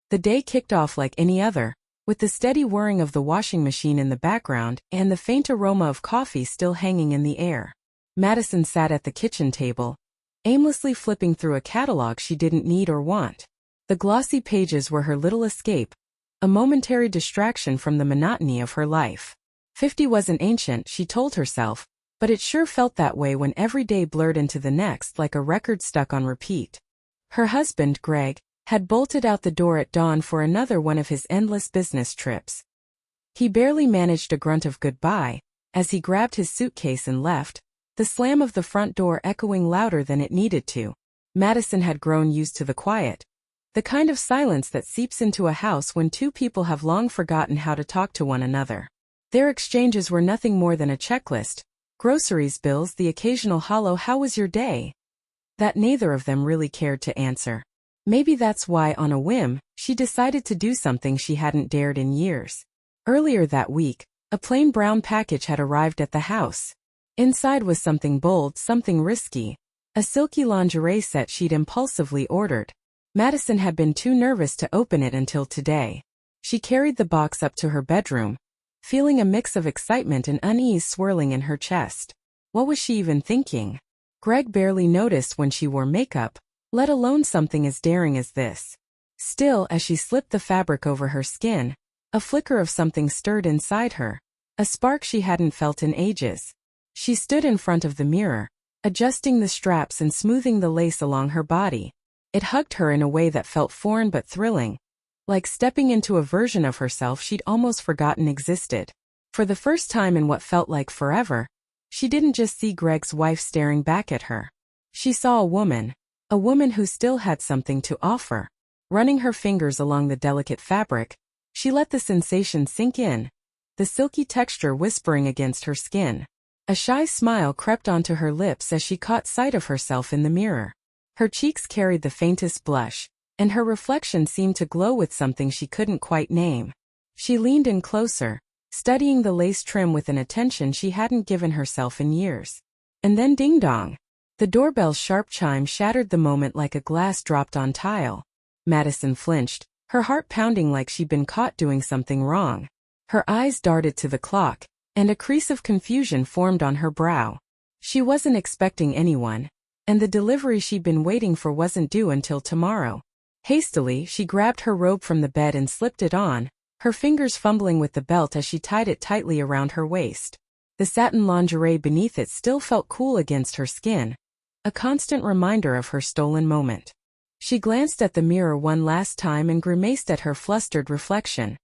The day kicked off like any other, with the steady whirring of the washing machine in the background and the faint aroma of coffee still hanging in the air. Madison sat at the kitchen table, aimlessly flipping through a catalog she didn't need or want. The glossy pages were her little escape, a momentary distraction from the monotony of her life. 50 wasn't ancient, she told herself, but it sure felt that way when every day blurred into the next like a record stuck on repeat. Her husband, Greg, had bolted out the door at dawn for another one of his endless business trips. He barely managed a grunt of goodbye as he grabbed his suitcase and left, the slam of the front door echoing louder than it needed to. Madison had grown used to the quiet, the kind of silence that seeps into a house when two people have long forgotten how to talk to one another. Their exchanges were nothing more than a checklist: groceries bills, the occasional hollow "how was your day?" that neither of them really cared to answer. Maybe that's why, on a whim, she decided to do something she hadn't dared in years. Earlier that week, a plain brown package had arrived at the house. Inside was something bold, something risky, a silky lingerie set she'd impulsively ordered. Madison had been too nervous to open it until today. She carried the box up to her bedroom, feeling a mix of excitement and unease swirling in her chest. What was she even thinking? Greg barely noticed when she wore makeup, let alone something as daring as this. Still, as she slipped the fabric over her skin, a flicker of something stirred inside her, a spark she hadn't felt in ages. She stood in front of the mirror, adjusting the straps and smoothing the lace along her body. It hugged her in a way that felt foreign but thrilling, like stepping into a version of herself she'd almost forgotten existed. For the first time in what felt like forever, she didn't just see Greg's wife staring back at her. She saw a woman who still had something to offer. Running her fingers along the delicate fabric, she let the sensation sink in, the silky texture whispering against her skin. A shy smile crept onto her lips as she caught sight of herself in the mirror. Her cheeks carried the faintest blush, and her reflection seemed to glow with something she couldn't quite name. She leaned in closer, studying the lace trim with an attention she hadn't given herself in years. And then ding-dong! The doorbell's sharp chime shattered the moment like a glass dropped on tile. Madison flinched, her heart pounding like she'd been caught doing something wrong. Her eyes darted to the clock, and a crease of confusion formed on her brow. She wasn't expecting anyone, and the delivery she'd been waiting for wasn't due until tomorrow. Hastily, she grabbed her robe from the bed and slipped it on, her fingers fumbling with the belt as she tied it tightly around her waist. The satin lingerie beneath it still felt cool against her skin, a constant reminder of her stolen moment. She glanced at the mirror one last time and grimaced at her flustered reflection.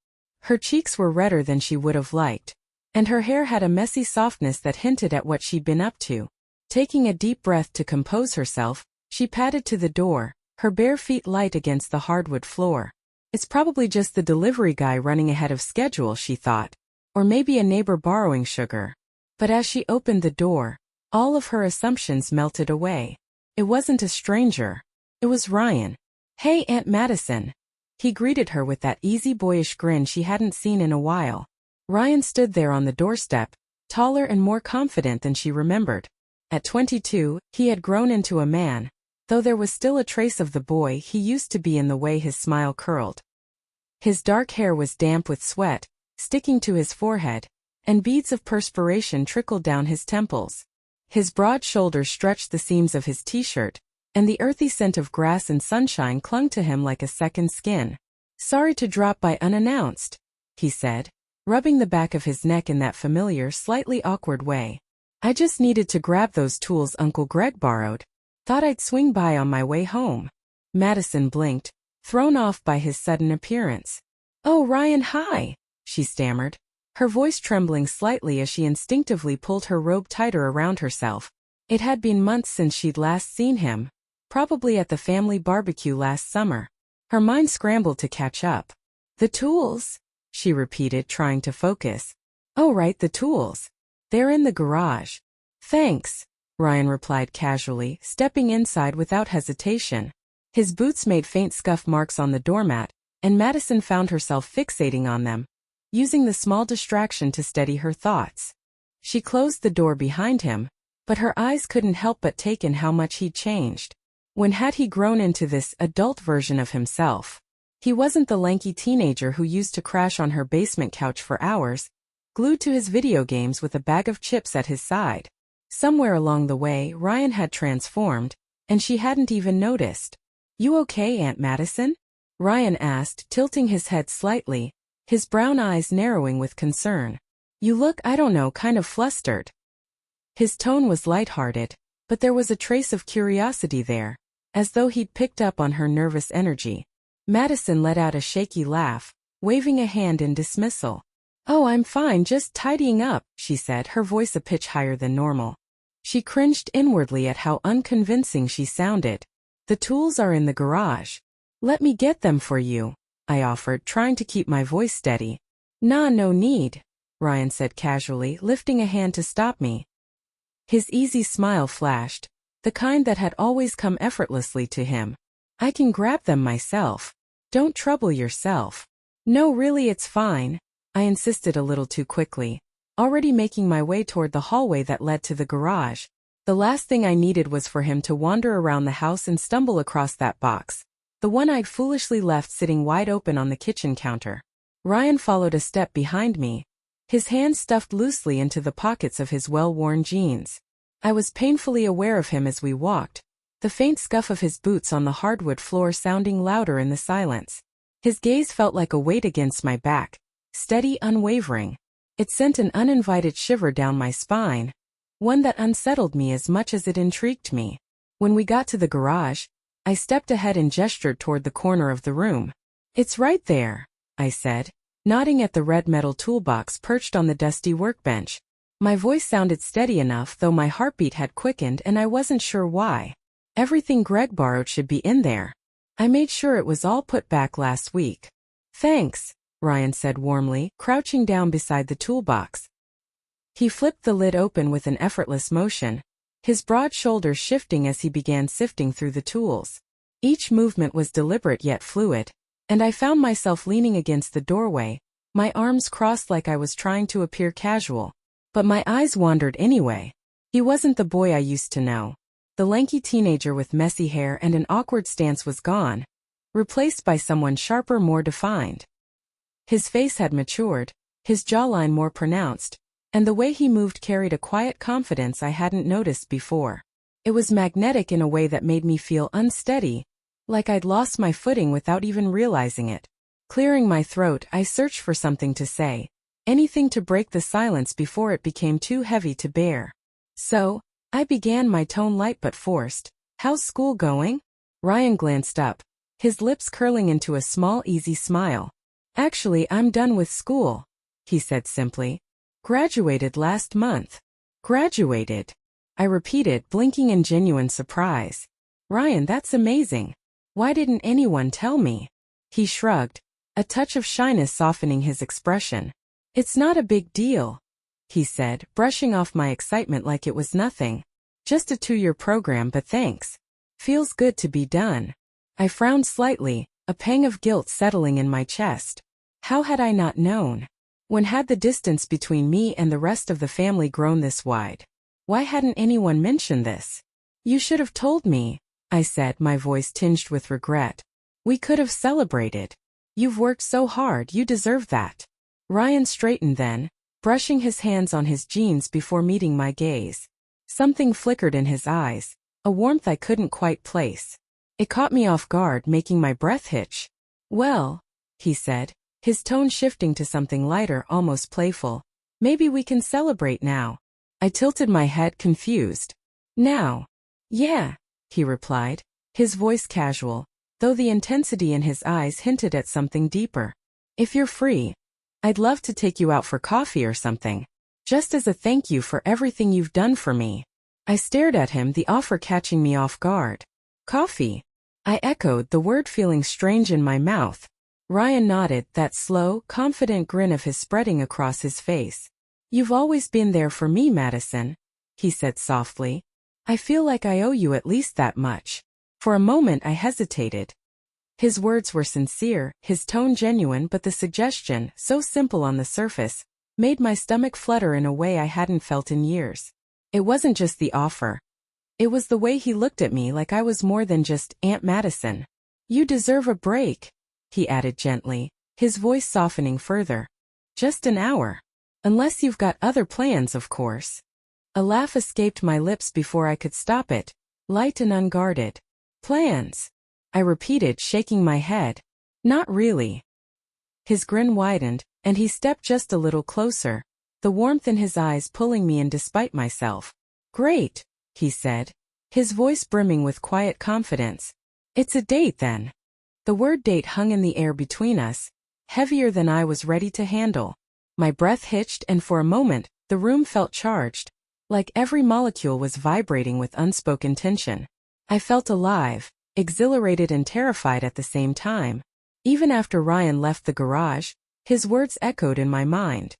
Her cheeks were redder than she would have liked, and her hair had a messy softness that hinted at what she'd been up to. Taking a deep breath to compose herself, she padded to the door, her bare feet light against the hardwood floor. It's probably just the delivery guy running ahead of schedule, she thought. Or maybe a neighbor borrowing sugar. But as she opened the door, all of her assumptions melted away. It wasn't a stranger. It was Ryan. "Hey, Aunt Madison." He greeted her with that easy boyish grin she hadn't seen in a while. Ryan stood there on the doorstep, taller and more confident than she remembered. At 22, he had grown into a man, though there was still a trace of the boy he used to be in the way his smile curled. His dark hair was damp with sweat, sticking to his forehead, and beads of perspiration trickled down his temples. His broad shoulders stretched the seams of his t-shirt, and the earthy scent of grass and sunshine clung to him like a second skin. "Sorry to drop by unannounced," he said, rubbing the back of his neck in that familiar, slightly awkward way. "I just needed to grab those tools Uncle Greg borrowed. Thought I'd swing by on my way home." Madison blinked, thrown off by his sudden appearance. "Oh, Ryan, hi," she stammered, her voice trembling slightly as she instinctively pulled her robe tighter around herself. It had been months since she'd last seen him, probably at the family barbecue last summer. Her mind scrambled to catch up. "The tools?" she repeated, trying to focus. "Oh, right, the tools. They're in the garage." "Thanks," Ryan replied casually, stepping inside without hesitation. His boots made faint scuff marks on the doormat, and Madison found herself fixating on them, using the small distraction to steady her thoughts. She closed the door behind him, but her eyes couldn't help but take in how much he'd changed. When had he grown into this adult version of himself? He wasn't the lanky teenager who used to crash on her basement couch for hours, glued to his video games with a bag of chips at his side. Somewhere along the way, Ryan had transformed, and she hadn't even noticed. "You okay, Aunt Madison?" Ryan asked, tilting his head slightly, his brown eyes narrowing with concern. "You look, I don't know, kind of flustered." His tone was lighthearted, but there was a trace of curiosity there, as though he'd picked up on her nervous energy. Madison let out a shaky laugh, waving a hand in dismissal. "Oh, I'm fine, just tidying up," she said, her voice a pitch higher than normal. She cringed inwardly at how unconvincing she sounded. "The tools are in the garage. Let me get them for you," I offered, trying to keep my voice steady. "Nah, no need," Ryan said casually, lifting a hand to stop me. His easy smile flashed, the kind that had always come effortlessly to him. "I can grab them myself. Don't trouble yourself." "No, really, it's fine," I insisted a little too quickly, already making my way toward the hallway that led to the garage. The last thing I needed was for him to wander around the house and stumble across that box, the one I'd foolishly left sitting wide open on the kitchen counter. Ryan followed a step behind me, his hands stuffed loosely into the pockets of his well-worn jeans. I was painfully aware of him as we walked, the faint scuff of his boots on the hardwood floor sounding louder in the silence. His gaze felt like a weight against my back, steady, unwavering. It sent an uninvited shiver down my spine, one that unsettled me as much as it intrigued me. When we got to the garage, I stepped ahead and gestured toward the corner of the room. "It's right there," I said, nodding at the red metal toolbox perched on the dusty workbench. My voice sounded steady enough, though my heartbeat had quickened and I wasn't sure why. "Everything Greg borrowed should be in there. I made sure it was all put back last week." "Thanks," Ryan said warmly, crouching down beside the toolbox. He flipped the lid open with an effortless motion, his broad shoulders shifting as he began sifting through the tools. Each movement was deliberate yet fluid, and I found myself leaning against the doorway, my arms crossed like I was trying to appear casual. But my eyes wandered anyway. He wasn't the boy I used to know. The lanky teenager with messy hair and an awkward stance was gone, replaced by someone sharper, more defined. His face had matured, his jawline more pronounced, and the way he moved carried a quiet confidence I hadn't noticed before. It was magnetic in a way that made me feel unsteady, like I'd lost my footing without even realizing it. Clearing my throat, I searched for something to say, anything to break the silence before it became too heavy to bear. "So," I began, my tone light but forced, "how's school going?" Ryan glanced up, his lips curling into a small, easy smile. "Actually, I'm done with school," he said simply. "Graduated last month." "Graduated?" I repeated, blinking in genuine surprise. "Ryan, that's amazing. Why didn't anyone tell me?" He shrugged, a touch of shyness softening his expression. "It's not a big deal," he said, brushing off my excitement like it was nothing. "Just a 2-year program, but thanks. Feels good to be done." I frowned slightly, a pang of guilt settling in my chest. How had I not known? When had the distance between me and the rest of the family grown this wide? Why hadn't anyone mentioned this? "You should have told me," I said, my voice tinged with regret. "We could have celebrated. You've worked so hard, you deserve that." Ryan straightened then, brushing his hands on his jeans before meeting my gaze. Something flickered in his eyes, a warmth I couldn't quite place. It caught me off guard, making my breath hitch. "Well," he said, his tone shifting to something lighter, almost playful, "maybe we can celebrate now." I tilted my head, confused. "Now?" "Yeah," he replied, his voice casual, though the intensity in his eyes hinted at something deeper. "If you're free, I'd love to take you out for coffee or something, just as a thank you for everything you've done for me." I stared at him, the offer catching me off guard. "Coffee?" I echoed, the word feeling strange in my mouth. Ryan nodded, that slow, confident grin of his spreading across his face. "You've always been there for me, Madison," he said softly. "I feel like I owe you at least that much." For a moment I hesitated. His words were sincere, his tone genuine, but the suggestion, so simple on the surface, made my stomach flutter in a way I hadn't felt in years. It wasn't just the offer. It was the way he looked at me, like I was more than just Aunt Madison. "You deserve a break," he added gently, his voice softening further. Just an hour. Unless you've got other plans, of course. A laugh escaped my lips before I could stop it, light and unguarded. Plans? I repeated, shaking my head. Not really. His grin widened, and he stepped just a little closer, the warmth in his eyes pulling me in despite myself. Great, he said, his voice brimming with quiet confidence. It's a date then. The word date hung in the air between us, heavier than I was ready to handle. My breath hitched, and for a moment, the room felt charged, like every molecule was vibrating with unspoken tension. I felt alive, exhilarated and terrified at the same time. Even after Ryan left the garage, his words echoed in my mind.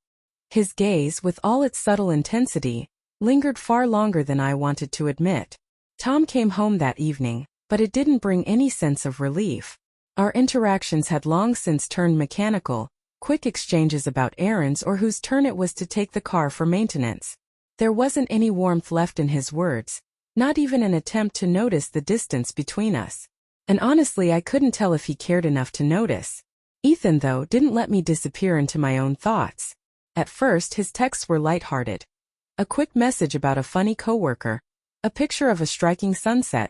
His gaze, with all its subtle intensity, lingered far longer than I wanted to admit. Tom came home that evening, but it didn't bring any sense of relief. Our interactions had long since turned mechanical, quick exchanges about errands or whose turn it was to take the car for maintenance. There wasn't any warmth left in his words, not even an attempt to notice the distance between us. And honestly, I couldn't tell if he cared enough to notice. Ethan, though, didn't let me disappear into my own thoughts. At first, his texts were lighthearted. A quick message about a funny coworker, a picture of a striking sunset,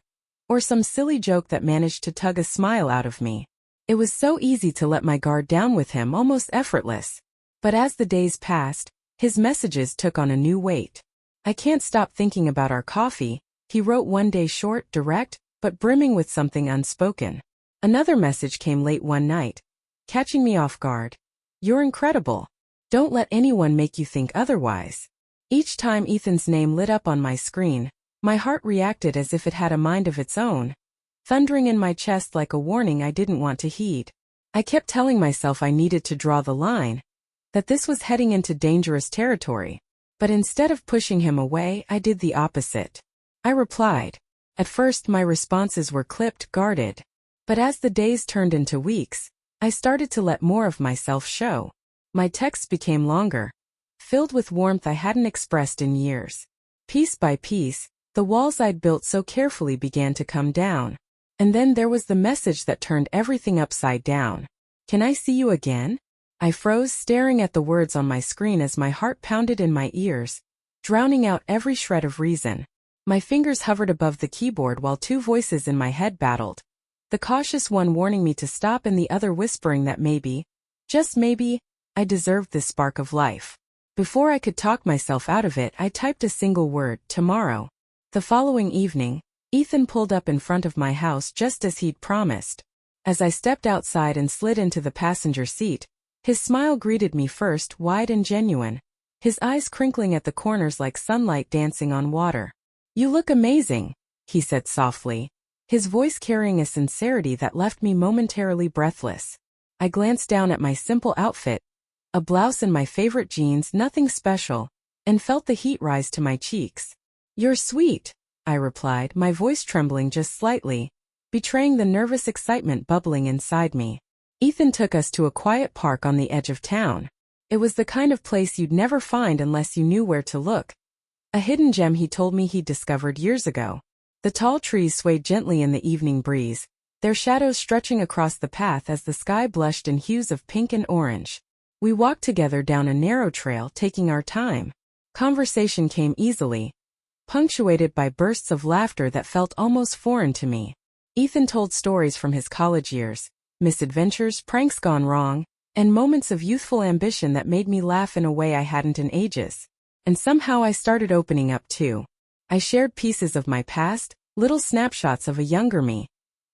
or some silly joke that managed to tug a smile out of me. It was so easy to let my guard down with him, almost effortless. But as the days passed, his messages took on a new weight. I can't stop thinking about our coffee, he wrote one day, short, direct, but brimming with something unspoken. Another message came late one night, catching me off guard. You're incredible. Don't let anyone make you think otherwise. Each time Ethan's name lit up on my screen, my heart reacted as if it had a mind of its own, thundering in my chest like a warning I didn't want to heed. I kept telling myself I needed to draw the line, that this was heading into dangerous territory. But instead of pushing him away, I did the opposite. I replied. At first, my responses were clipped, guarded. But as the days turned into weeks, I started to let more of myself show. My texts became longer, filled with warmth I hadn't expressed in years. Piece by piece, the walls I'd built so carefully began to come down. And then there was the message that turned everything upside down. Can I see you again? I froze, staring at the words on my screen as my heart pounded in my ears, drowning out every shred of reason. My fingers hovered above the keyboard while two voices in my head battled. The cautious one warning me to stop and the other whispering that maybe, just maybe, I deserved this spark of life. Before I could talk myself out of it, I typed a single word, tomorrow. The following evening, Ethan pulled up in front of my house just as he'd promised. As I stepped outside and slid into the passenger seat, his smile greeted me first, wide and genuine, his eyes crinkling at the corners like sunlight dancing on water. You look amazing, he said softly, his voice carrying a sincerity that left me momentarily breathless. I glanced down at my simple outfit, a blouse and my favorite jeans, nothing special, and felt the heat rise to my cheeks. You're sweet, I replied, my voice trembling just slightly, betraying the nervous excitement bubbling inside me. Ethan took us to a quiet park on the edge of town. It was the kind of place you'd never find unless you knew where to look. A hidden gem he told me he'd discovered years ago. The tall trees swayed gently in the evening breeze, their shadows stretching across the path as the sky blushed in hues of pink and orange. We walked together down a narrow trail, taking our time. Conversation came easily, punctuated by bursts of laughter that felt almost foreign to me. Ethan told stories from his college years, misadventures, pranks gone wrong, and moments of youthful ambition that made me laugh in a way I hadn't in ages. And somehow I started opening up too. I shared pieces of my past, little snapshots of a younger me,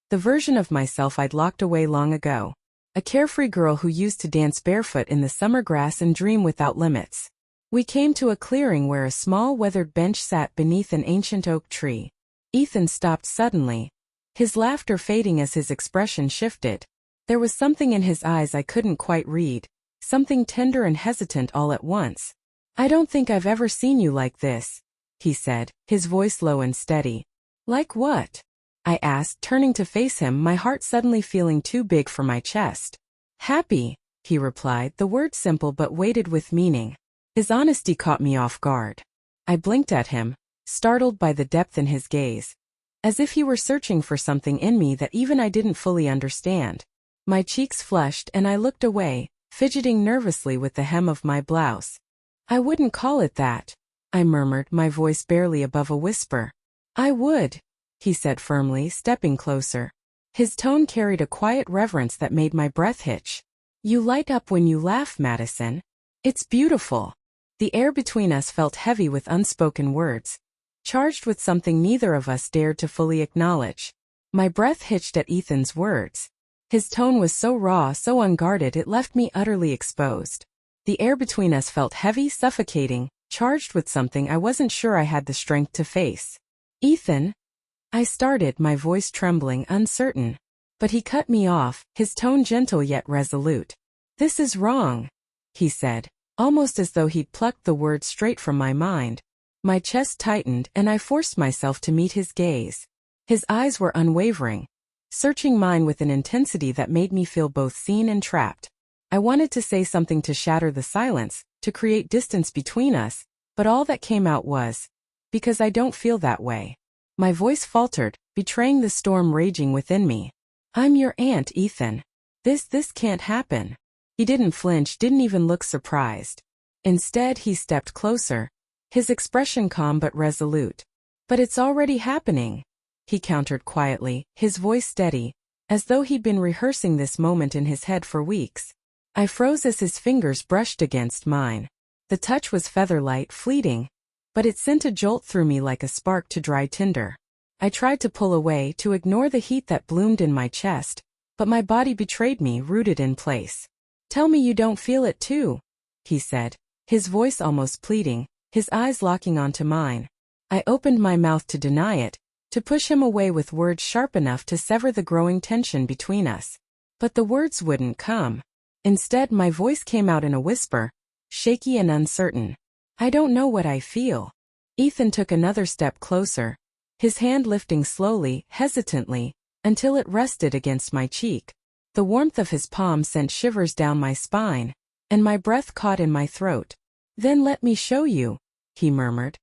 the version of myself I'd locked away long ago. A carefree girl who used to dance barefoot in the summer grass and dream without limits. We came to a clearing where a small weathered bench sat beneath an ancient oak tree. Ethan stopped suddenly, his laughter fading as his expression shifted. There was something in his eyes I couldn't quite read, something tender and hesitant all at once. I don't think I've ever seen you like this, he said, his voice low and steady. Like what? I asked, turning to face him, my heart suddenly feeling too big for my chest. Happy, he replied, the word simple but weighted with meaning. His honesty caught me off guard. I blinked at him, startled by the depth in his gaze, as if he were searching for something in me that even I didn't fully understand. My cheeks flushed and I looked away, fidgeting nervously with the hem of my blouse. "I wouldn't call it that," I murmured, my voice barely above a whisper. "I would," he said firmly, stepping closer. His tone carried a quiet reverence that made my breath hitch. "You light up when you laugh, Madison. It's beautiful." The air between us felt heavy with unspoken words, charged with something neither of us dared to fully acknowledge. My breath hitched at Ethan's words. His tone was so raw, so unguarded, it left me utterly exposed. The air between us felt heavy, suffocating, charged with something I wasn't sure I had the strength to face. "Ethan," I started, my voice trembling, uncertain. But he cut me off, his tone gentle yet resolute. "This is wrong," he said, almost as though he'd plucked the words straight from my mind. My chest tightened and I forced myself to meet his gaze. His eyes were unwavering, searching mine with an intensity that made me feel both seen and trapped. I wanted to say something to shatter the silence, to create distance between us, but all that came out was, "Because I don't feel that way." My voice faltered, betraying the storm raging within me. "I'm your aunt, Ethan. This can't happen." He didn't flinch, didn't even look surprised. Instead, he stepped closer, his expression calm but resolute. "But it's already happening," he countered quietly, his voice steady, as though he'd been rehearsing this moment in his head for weeks. I froze as his fingers brushed against mine. The touch was feather-light, fleeting, but it sent a jolt through me like a spark to dry tinder. I tried to pull away, to ignore the heat that bloomed in my chest, but my body betrayed me, rooted in place. "Tell me you don't feel it too," he said, his voice almost pleading, his eyes locking onto mine. I opened my mouth to deny it, to push him away with words sharp enough to sever the growing tension between us. But the words wouldn't come. Instead, my voice came out in a whisper, shaky and uncertain. "I don't know what I feel." Ethan took another step closer, his hand lifting slowly, hesitantly, until it rested against my cheek. The warmth of his palm sent shivers down my spine, and my breath caught in my throat. "Then let me show you," he murmured.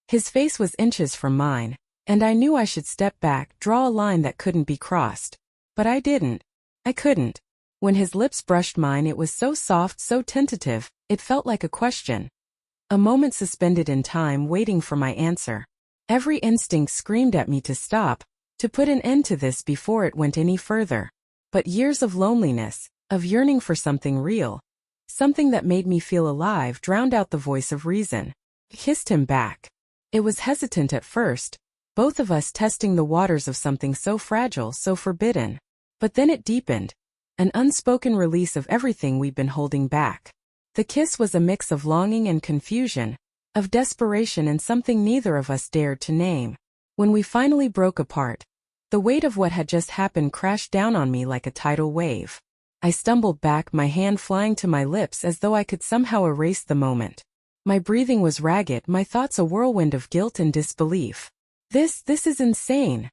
His face was inches from mine, and I knew I should step back, draw a line that couldn't be crossed. But I didn't. I couldn't. When his lips brushed mine, it was so soft, so tentative, it felt like a question. A moment suspended in time, waiting for my answer. Every instinct screamed at me to stop, to put an end to this before it went any further. But years of loneliness, of yearning for something real, something that made me feel alive, drowned out the voice of reason. I kissed him back. It was hesitant at first, both of us testing the waters of something so fragile, so forbidden. But then it deepened, an unspoken release of everything we'd been holding back. The kiss was a mix of longing and confusion, of desperation and something neither of us dared to name. When we finally broke apart, the weight of what had just happened crashed down on me like a tidal wave. I stumbled back, my hand flying to my lips as though I could somehow erase the moment. My breathing was ragged, my thoughts a whirlwind of guilt and disbelief. This is insane,"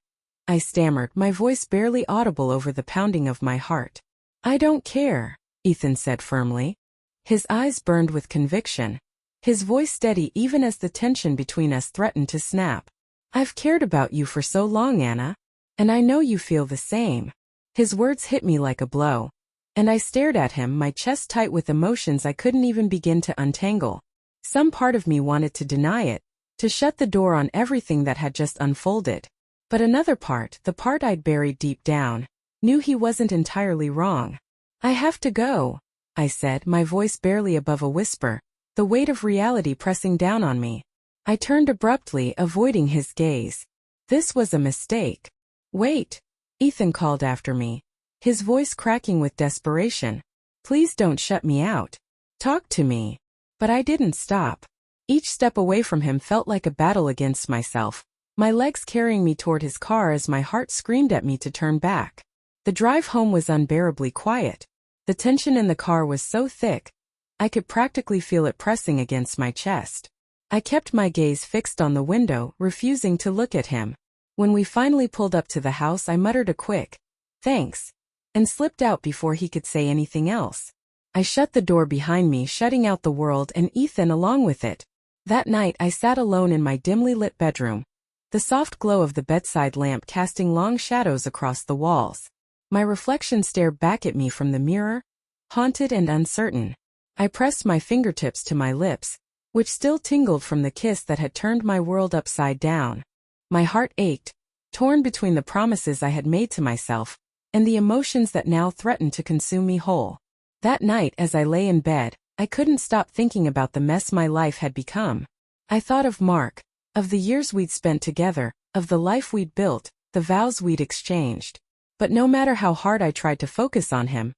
I stammered, my voice barely audible over the pounding of my heart. "I don't care," Ethan said firmly. His eyes burned with conviction, his voice steady even as the tension between us threatened to snap. "I've cared about you for so long, Anna. And I know you feel the same." His words hit me like a blow, and I stared at him, my chest tight with emotions I couldn't even begin to untangle. Some part of me wanted to deny it, to shut the door on everything that had just unfolded. But another part, the part I'd buried deep down, knew he wasn't entirely wrong. "I have to go," I said, my voice barely above a whisper, the weight of reality pressing down on me. I turned abruptly, avoiding his gaze. This was a mistake. "Wait," Ethan called after me, his voice cracking with desperation. "Please don't shut me out. Talk to me." But I didn't stop. Each step away from him felt like a battle against myself, my legs carrying me toward his car as my heart screamed at me to turn back. The drive home was unbearably quiet. The tension in the car was so thick, I could practically feel it pressing against my chest. I kept my gaze fixed on the window, refusing to look at him. When we finally pulled up to the house, I muttered a quick, "Thanks," and slipped out before he could say anything else. I shut the door behind me, shutting out the world and Ethan along with it. That night I sat alone in my dimly lit bedroom, the soft glow of the bedside lamp casting long shadows across the walls. My reflection stared back at me from the mirror, haunted and uncertain. I pressed my fingertips to my lips, which still tingled from the kiss that had turned my world upside down. My heart ached, torn between the promises I had made to myself and the emotions that now threatened to consume me whole. That night, as I lay in bed, I couldn't stop thinking about the mess my life had become. I thought of Mark, of the years we'd spent together, of the life we'd built, the vows we'd exchanged. But no matter how hard I tried to focus on him,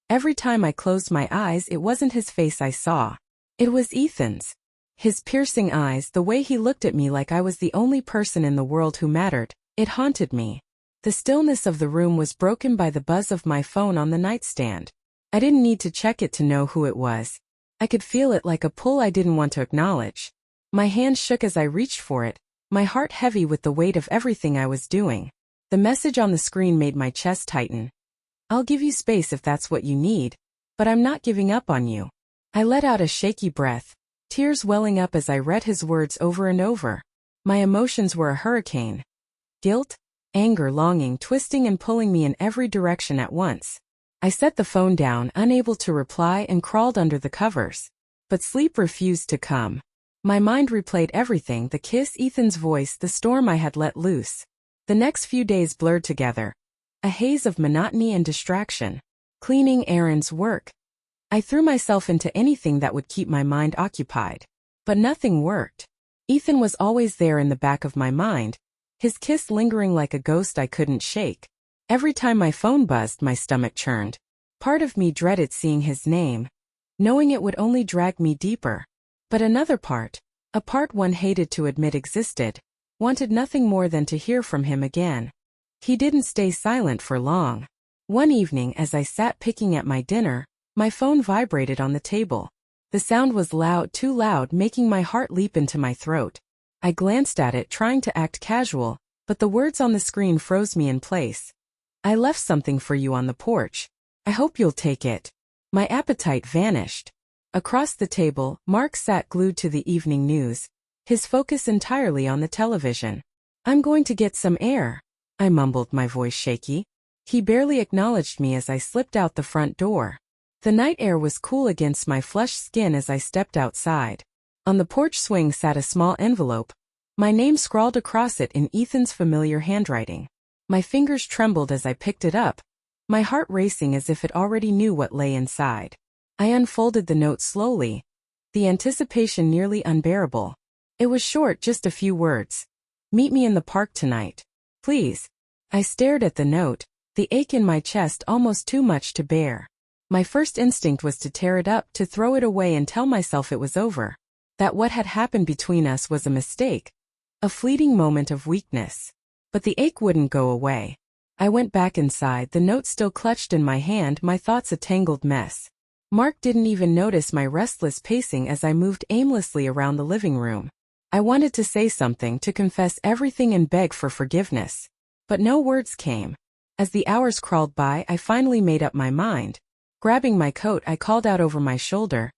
every time I closed my eyes, it wasn't his face I saw. It was Ethan's. His piercing eyes, the way he looked at me like I was the only person in the world who mattered, it haunted me. The stillness of the room was broken by the buzz of my phone on the nightstand. I didn't need to check it to know who it was. I could feel it like a pull I didn't want to acknowledge. My hand shook as I reached for it, my heart heavy with the weight of everything I was doing. The message on the screen made my chest tighten. "I'll give you space if that's what you need, but I'm not giving up on you." I let out a shaky breath, tears welling up as I read his words over and over. My emotions were a hurricane. Guilt, anger, longing, twisting and pulling me in every direction at once. I set the phone down, unable to reply, and crawled under the covers. But sleep refused to come. My mind replayed everything: the kiss, Ethan's voice, the storm I had let loose. The next few days blurred together, a haze of monotony and distraction. Cleaning, errands, work. I threw myself into anything that would keep my mind occupied. But nothing worked. Ethan was always there in the back of my mind, his kiss lingering like a ghost I couldn't shake. Every time my phone buzzed, my stomach churned. Part of me dreaded seeing his name, knowing it would only drag me deeper. But another part, a part one hated to admit existed, wanted nothing more than to hear from him again. He didn't stay silent for long. One evening, as I sat picking at my dinner, my phone vibrated on the table. The sound was loud, too loud, making my heart leap into my throat. I glanced at it, trying to act casual, but the words on the screen froze me in place. "I left something for you on the porch. I hope you'll take it." My appetite vanished. Across the table, Mark sat glued to the evening news, his focus entirely on the television. "I'm going to get some air," I mumbled, my voice shaky. He barely acknowledged me as I slipped out the front door. The night air was cool against my flushed skin as I stepped outside. On the porch swing sat a small envelope, my name scrawled across it in Ethan's familiar handwriting. My fingers trembled as I picked it up, my heart racing as if it already knew what lay inside. I unfolded the note slowly, the anticipation nearly unbearable. It was short, just a few words. "Meet me in the park tonight. Please." I stared at the note, the ache in my chest almost too much to bear. My first instinct was to tear it up, to throw it away and tell myself it was over, that what had happened between us was a mistake, a fleeting moment of weakness. But the ache wouldn't go away. I went back inside, the note still clutched in my hand, my thoughts a tangled mess. Mark didn't even notice my restless pacing as I moved aimlessly around the living room. I wanted to say something, to confess everything and beg for forgiveness. But no words came. As the hours crawled by, I finally made up my mind. Grabbing my coat, I called out over my shoulder,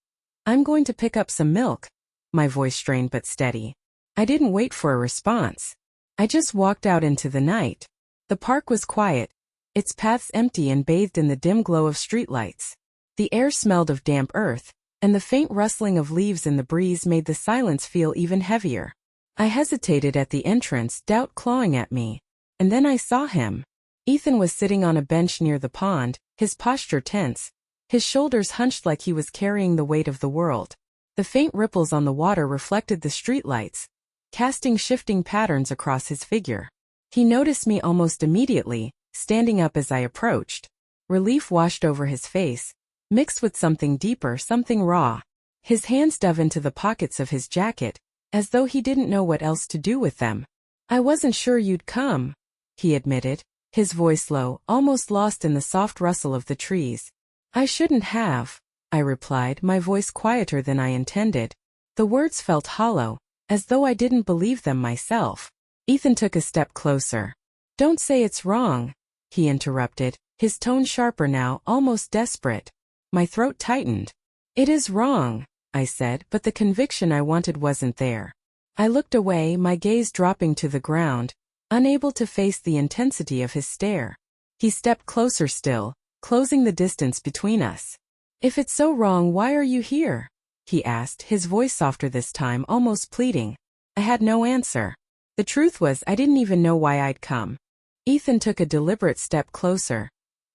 "I'm going to pick up some milk." My voice strained but steady. I didn't wait for a response. I just walked out into the night. The park was quiet, its paths empty and bathed in the dim glow of streetlights. The air smelled of damp earth, and the faint rustling of leaves in the breeze made the silence feel even heavier. I hesitated at the entrance, doubt clawing at me. And then I saw him. Ethan was sitting on a bench near the pond, his posture tense, his shoulders hunched like he was carrying the weight of the world. The faint ripples on the water reflected the streetlights, casting shifting patterns across his figure. He noticed me almost immediately, standing up as I approached. Relief washed over his face, mixed with something deeper, something raw. His hands dove into the pockets of his jacket, as though he didn't know what else to do with them. "I wasn't sure you'd come," he admitted, his voice low, almost lost in the soft rustle of the trees. "I shouldn't have," I replied, my voice quieter than I intended. The words felt hollow, as though I didn't believe them myself. Ethan took a step closer. "Don't say it's wrong," he interrupted, his tone sharper now, almost desperate. My throat tightened. "It is wrong," I said, but the conviction I wanted wasn't there. I looked away, my gaze dropping to the ground, unable to face the intensity of his stare. He stepped closer still, closing the distance between us. "If it's so wrong, why are you here?" he asked, his voice softer this time, almost pleading. I had no answer. The truth was, I didn't even know why I'd come. Ethan took a deliberate step closer,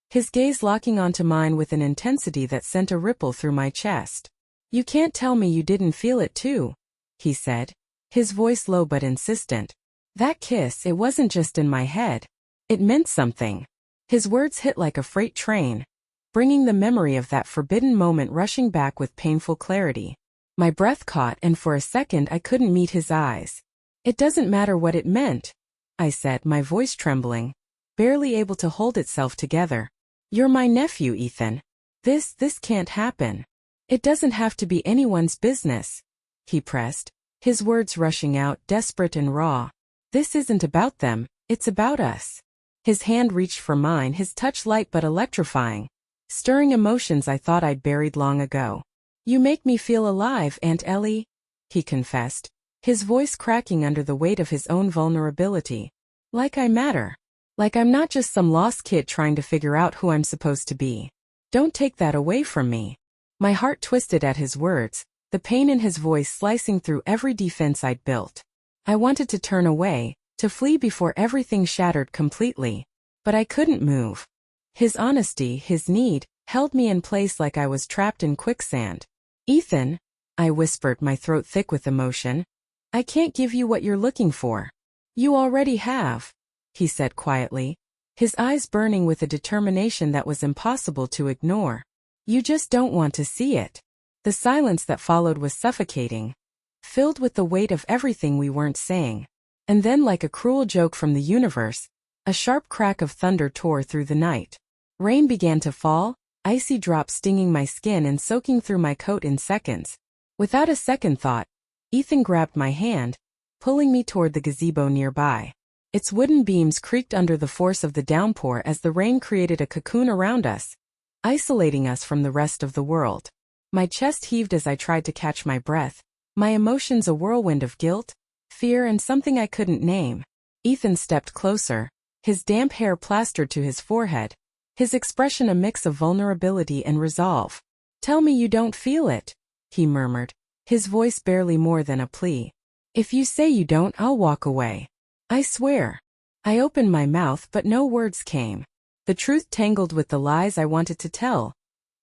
his gaze locking onto mine with an intensity that sent a ripple through my chest. "You can't tell me you didn't feel it too," he said, his voice low but insistent. "That kiss, it wasn't just in my head. It meant something." His words hit like a freight train, bringing the memory of that forbidden moment rushing back with painful clarity. My breath caught, and for a second I couldn't meet his eyes. "It doesn't matter what it meant," I said, my voice trembling, barely able to hold itself together. "You're my nephew, Ethan. This can't happen. It doesn't have to be anyone's business," he pressed, his words rushing out, desperate and raw. "This isn't about them, it's about us." His hand reached for mine, his touch light but electrifying, stirring emotions I thought I'd buried long ago. "You make me feel alive, Aunt Ellie," he confessed, his voice cracking under the weight of his own vulnerability. "Like I matter. Like I'm not just some lost kid trying to figure out who I'm supposed to be. Don't take that away from me." My heart twisted at his words, the pain in his voice slicing through every defense I'd built. I wanted to turn away, to flee before everything shattered completely, but I couldn't move. His honesty, his need, held me in place like I was trapped in quicksand. "Ethan," I whispered, my throat thick with emotion, "I can't give you what you're looking for. You already have," he said quietly, his eyes burning with a determination that was impossible to ignore. "You just don't want to see it." The silence that followed was suffocating, filled with the weight of everything we weren't saying. And then, like a cruel joke from the universe, a sharp crack of thunder tore through the night. Rain began to fall, icy drops stinging my skin and soaking through my coat in seconds. Without a second thought, Ethan grabbed my hand, pulling me toward the gazebo nearby. Its wooden beams creaked under the force of the downpour as the rain created a cocoon around us, isolating us from the rest of the world. My chest heaved as I tried to catch my breath, my emotions a whirlwind of guilt, fear, and something I couldn't name. Ethan stepped closer, his damp hair plastered to his forehead, his expression a mix of vulnerability and resolve. "Tell me you don't feel it," he murmured, his voice barely more than a plea. "If you say you don't, I'll walk away. I swear." I opened my mouth but no words came. The truth tangled with the lies I wanted to tell,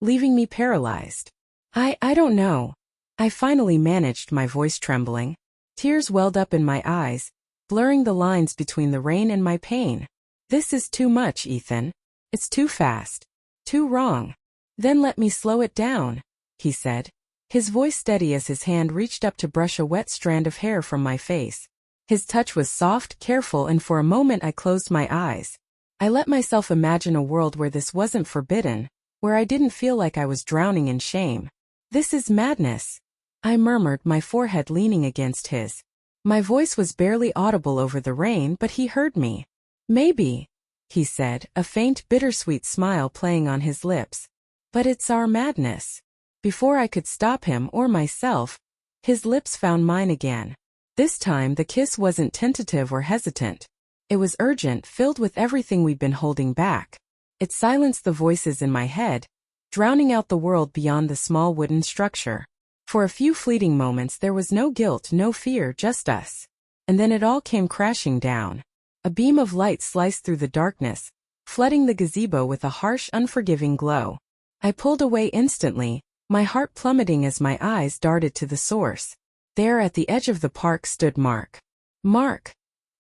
leaving me paralyzed. I don't know." I finally managed, my voice trembling. Tears welled up in my eyes, blurring the lines between the rain and my pain. "This is too much, Ethan. It's too fast. Too wrong." "Then let me slow it down," he said, his voice steady as his hand reached up to brush a wet strand of hair from my face. His touch was soft, careful, and for a moment I closed my eyes. I let myself imagine a world where this wasn't forbidden, where I didn't feel like I was drowning in shame. "This is madness," I murmured, my forehead leaning against his. My voice was barely audible over the rain, but he heard me. "Maybe," he said, a faint, bittersweet smile playing on his lips. "But it's our madness." Before I could stop him or myself, his lips found mine again. This time the kiss wasn't tentative or hesitant. It was urgent, filled with everything we'd been holding back. It silenced the voices in my head, drowning out the world beyond the small wooden structure. For a few fleeting moments there was no guilt, no fear, just us. And then it all came crashing down. A beam of light sliced through the darkness, flooding the gazebo with a harsh, unforgiving glow. I pulled away instantly, my heart plummeting as my eyes darted to the source. There at the edge of the park stood Mark. "Mark,"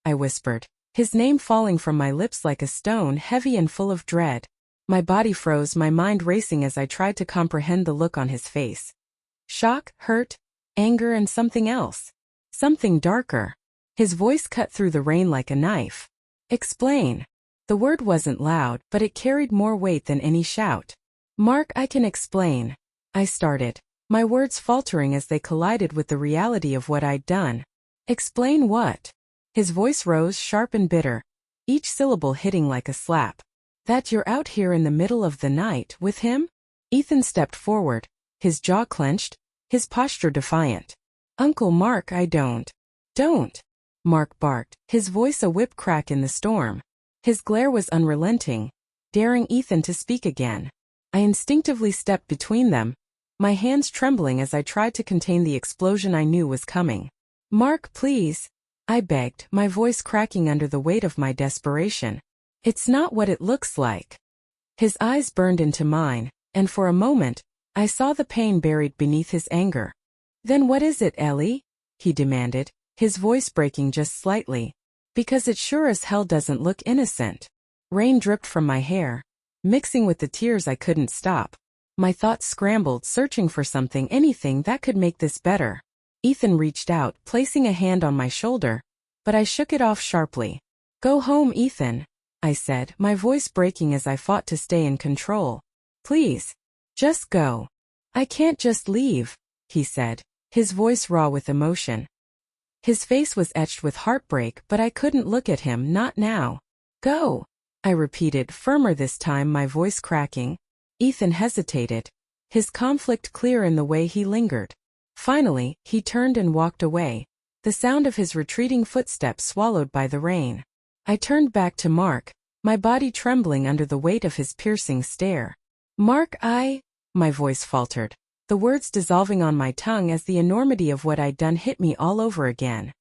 I whispered, his name falling from my lips like a stone, heavy and full of dread. My body froze, my mind racing as I tried to comprehend the look on his face. Shock, hurt, anger, and something else. Something darker. His voice cut through the rain like a knife. "Explain." The word wasn't loud, but it carried more weight than any shout. "Mark, I can explain," I started, my words faltering as they collided with the reality of what I'd done. "Explain what?" His voice rose, sharp and bitter, each syllable hitting like a slap. "That you're out here in the middle of the night, with him?" Ethan stepped forward, his jaw clenched, his posture defiant. "Uncle Mark, I don't." "Don't," Mark barked, his voice a whip crack in the storm. His glare was unrelenting, daring Ethan to speak again. I instinctively stepped between them, my hands trembling as I tried to contain the explosion I knew was coming. "Mark, please," I begged, my voice cracking under the weight of my desperation. "It's not what it looks like." His eyes burned into mine, and for a moment, I saw the pain buried beneath his anger. "Then what is it, Ellie?" he demanded, his voice breaking just slightly. "Because it sure as hell doesn't look innocent." Rain dripped from my hair, mixing with the tears I couldn't stop. My thoughts scrambled, searching for something, anything that could make this better. Ethan reached out, placing a hand on my shoulder, but I shook it off sharply. "Go home, Ethan," I said, my voice breaking as I fought to stay in control. "Please. Just go." "I can't just leave," he said, his voice raw with emotion. His face was etched with heartbreak, but I couldn't look at him, not now. "Go," I repeated, firmer this time, my voice cracking. Ethan hesitated, his conflict clear in the way he lingered. Finally, he turned and walked away, the sound of his retreating footsteps swallowed by the rain. I turned back to Mark, my body trembling under the weight of his piercing stare. "Mark, my voice faltered, the words dissolving on my tongue as the enormity of what I'd done hit me all over again.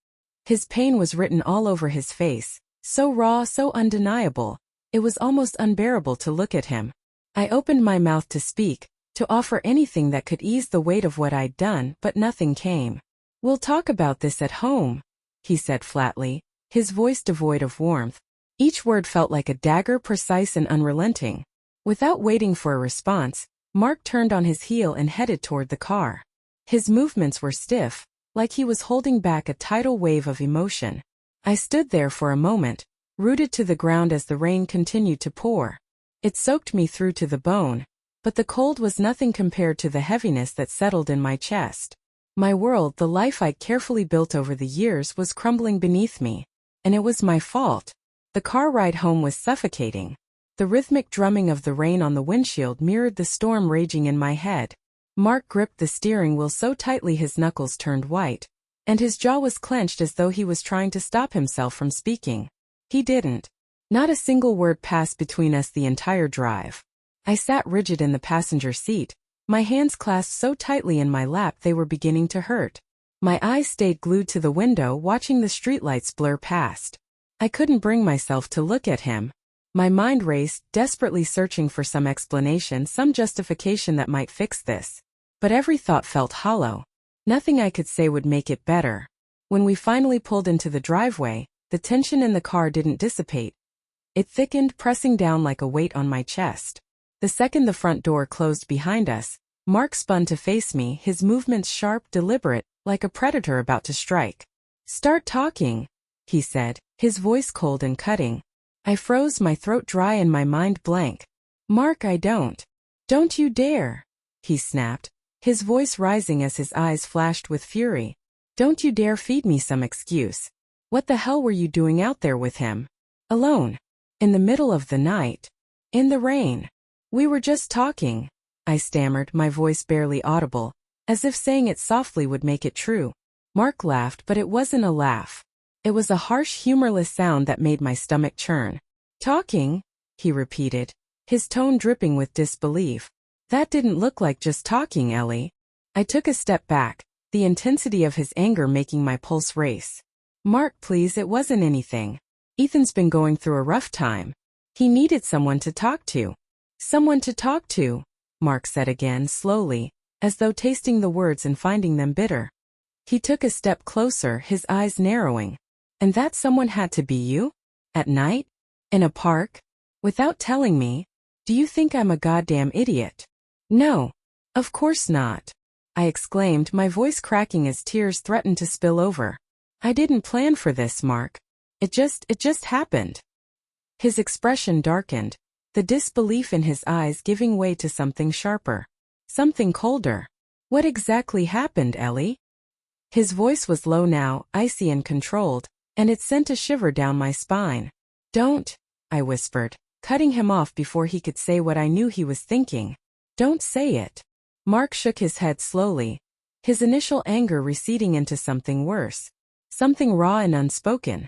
His pain was written all over his face, so raw, so undeniable, it was almost unbearable to look at him. I opened my mouth to speak, to offer anything that could ease the weight of what I'd done, but nothing came. "We'll talk about this at home," he said flatly, his voice devoid of warmth. Each word felt like a dagger, precise and unrelenting. Without waiting for a response, Mark turned on his heel and headed toward the car. His movements were stiff, like he was holding back a tidal wave of emotion. I stood there for a moment, rooted to the ground as the rain continued to pour. It soaked me through to the bone, but the cold was nothing compared to the heaviness that settled in my chest. My world, the life I'd carefully built over the years, was crumbling beneath me. And it was my fault. The car ride home was suffocating. The rhythmic drumming of the rain on the windshield mirrored the storm raging in my head. Mark gripped the steering wheel so tightly his knuckles turned white, and his jaw was clenched as though he was trying to stop himself from speaking. He didn't. Not a single word passed between us the entire drive. I sat rigid in the passenger seat, my hands clasped so tightly in my lap they were beginning to hurt. My eyes stayed glued to the window, watching the streetlights blur past. I couldn't bring myself to look at him. My mind raced, desperately searching for some explanation, some justification that might fix this. But every thought felt hollow. Nothing I could say would make it better. When we finally pulled into the driveway, the tension in the car didn't dissipate. It thickened, pressing down like a weight on my chest. The second the front door closed behind us, Mark spun to face me, his movements sharp, deliberate, like a predator about to strike. "Start talking," he said, his voice cold and cutting. I froze, my throat dry and my mind blank. "Mark, I don't. Don't you dare," he snapped, his voice rising as his eyes flashed with fury. "Don't you dare feed me some excuse. What the hell were you doing out there with him? Alone? In the middle of the night? In the rain?" "We were just talking," I stammered, my voice barely audible, as if saying it softly would make it true. Mark laughed, but it wasn't a laugh. It was a harsh, humorless sound that made my stomach churn. "Talking?" he repeated, his tone dripping with disbelief. "That didn't look like just talking, Ellie." I took a step back, the intensity of his anger making my pulse race. "Mark, please, it wasn't anything. Ethan's been going through a rough time. He needed someone to talk to." "Someone to talk to," Mark said again, slowly, as though tasting the words and finding them bitter. He took a step closer, his eyes narrowing. "And that someone had to be you? At night? In a park? Without telling me? Do you think I'm a goddamn idiot?" "No. Of course not," I exclaimed, my voice cracking as tears threatened to spill over. "I didn't plan for this, Mark. It just happened." His expression darkened, the disbelief in his eyes giving way to something sharper. Something colder. "What exactly happened, Ellie?" His voice was low now, icy and controlled, and it sent a shiver down my spine. "Don't," I whispered, cutting him off before he could say what I knew he was thinking. "Don't say it." Mark shook his head slowly, his initial anger receding into something worse. Something raw and unspoken.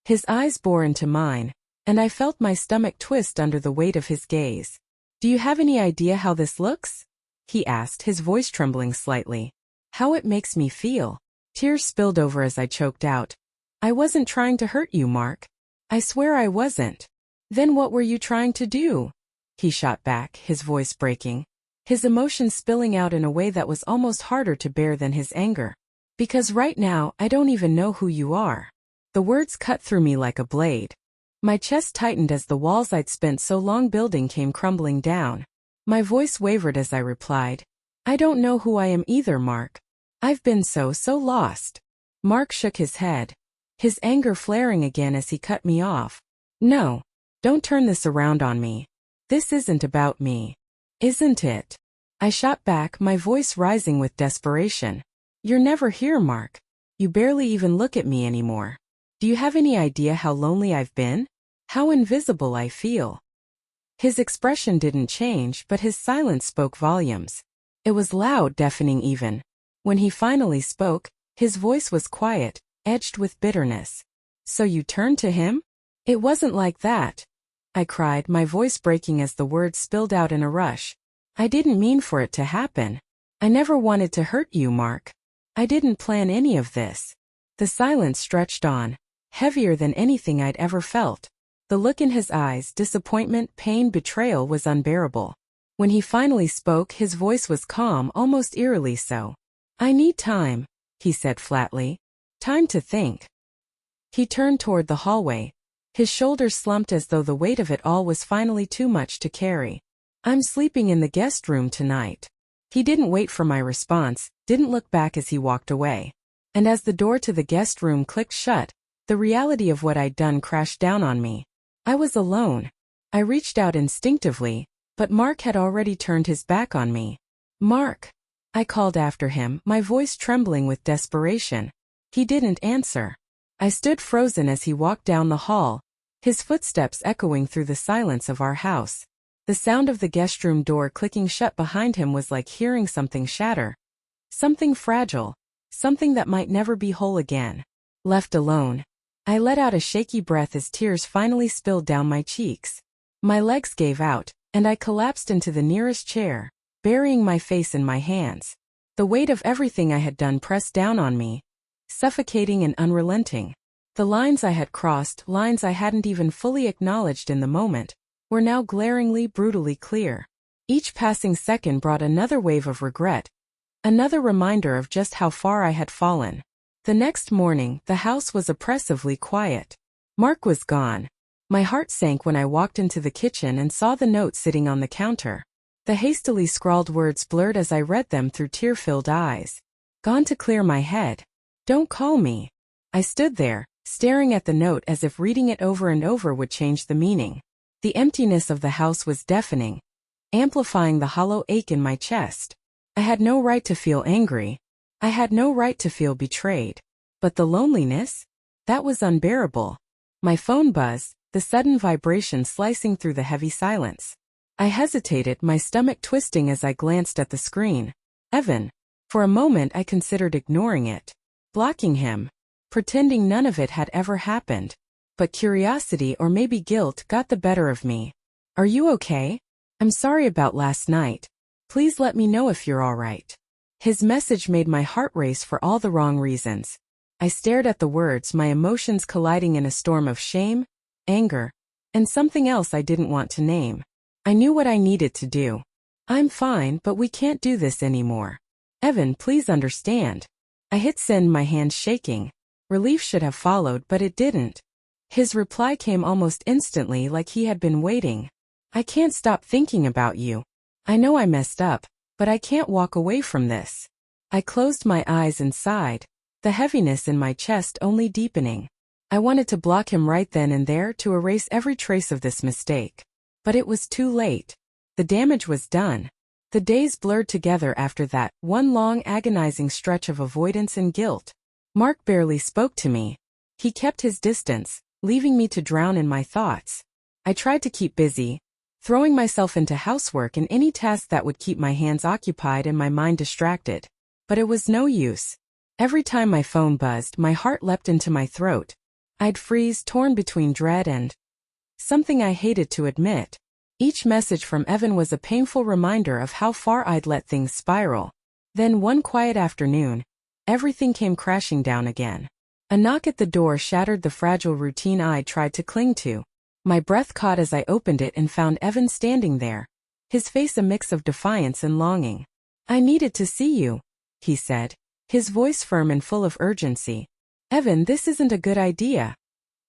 His eyes bore into mine, and I felt my stomach twist under the weight of his gaze. "Do you have any idea how this looks?" he asked, his voice trembling slightly. "How it makes me feel?" Tears spilled over as I choked out. "I wasn't trying to hurt you, Mark. I swear I wasn't." "Then what were you trying to do?" he shot back, his voice breaking, his emotions spilling out in a way that was almost harder to bear than his anger. "Because right now, I don't even know who you are." The words cut through me like a blade. My chest tightened as the walls I'd spent so long building came crumbling down. My voice wavered as I replied, "I don't know who I am either, Mark. I've been so lost." Mark shook his head, his anger flaring again as he cut me off. "No. Don't turn this around on me. This isn't about me. Isn't it?" I shot back, my voice rising with desperation. "You're never here, Mark. You barely even look at me anymore. Do you have any idea how lonely I've been? How invisible I feel?" His expression didn't change, but his silence spoke volumes. It was loud, deafening even. When he finally spoke, his voice was quiet, edged with bitterness. "So you turned to him?" "It wasn't like that," I cried, my voice breaking as the words spilled out in a rush. "I didn't mean for it to happen. I never wanted to hurt you, Mark. I didn't plan any of this." The silence stretched on, heavier than anything I'd ever felt. The look in his eyes, disappointment, pain, betrayal, was unbearable. When he finally spoke, his voice was calm, almost eerily so. "I need time," he said flatly. "Time to think." He turned toward the hallway. His shoulders slumped as though the weight of it all was finally too much to carry. "I'm sleeping in the guest room tonight." He didn't wait for my response, didn't look back as he walked away. And as the door to the guest room clicked shut, the reality of what I'd done crashed down on me. I was alone. I reached out instinctively, but Mark had already turned his back on me. "Mark," I called after him, my voice trembling with desperation. He didn't answer. I stood frozen as he walked down the hall, his footsteps echoing through the silence of our house. The sound of the guest room door clicking shut behind him was like hearing something shatter. Something fragile. Something that might never be whole again. Left alone, I let out a shaky breath as tears finally spilled down my cheeks. My legs gave out, and I collapsed into the nearest chair, burying my face in my hands. The weight of everything I had done pressed down on me, suffocating and unrelenting. The lines I had crossed, lines I hadn't even fully acknowledged in the moment, were now glaringly, brutally clear. Each passing second brought another wave of regret, another reminder of just how far I had fallen. The next morning, the house was oppressively quiet. Mark was gone. My heart sank when I walked into the kitchen and saw the note sitting on the counter. The hastily scrawled words blurred as I read them through tear-filled eyes. "Gone to clear my head. Don't call me." I stood there, staring at the note as if reading it over and over would change the meaning. The emptiness of the house was deafening, amplifying the hollow ache in my chest. I had no right to feel angry. I had no right to feel betrayed. But the loneliness? That was unbearable. My phone buzzed, the sudden vibration slicing through the heavy silence. I hesitated, my stomach twisting as I glanced at the screen. Evan. For a moment I considered ignoring it, blocking him, pretending none of it had ever happened. But curiosity, or maybe guilt, got the better of me. "Are you okay? I'm sorry about last night. Please let me know if you're all right." His message made my heart race for all the wrong reasons. I stared at the words, my emotions colliding in a storm of shame, anger, and something else I didn't want to name. I knew what I needed to do. "I'm fine, but we can't do this anymore. Evan, please understand." I hit send, my hands shaking. Relief should have followed, but it didn't. His reply came almost instantly, like he had been waiting. "I can't stop thinking about you. I know I messed up, but I can't walk away from this." I closed my eyes and sighed, the heaviness in my chest only deepening. I wanted to block him right then and there, to erase every trace of this mistake. But it was too late. The damage was done. The days blurred together after that, one long agonizing stretch of avoidance and guilt. Mark barely spoke to me. He kept his distance, leaving me to drown in my thoughts. I tried to keep busy, throwing myself into housework and any task that would keep my hands occupied and my mind distracted. But it was no use. Every time my phone buzzed, my heart leapt into my throat. I'd freeze, torn between dread and something I hated to admit. Each message from Evan was a painful reminder of how far I'd let things spiral. Then one quiet afternoon, everything came crashing down again. A knock at the door shattered the fragile routine I tried to cling to. My breath caught as I opened it and found Evan standing there, his face a mix of defiance and longing. "I needed to see you," he said, his voice firm and full of urgency. "Evan, this isn't a good idea,"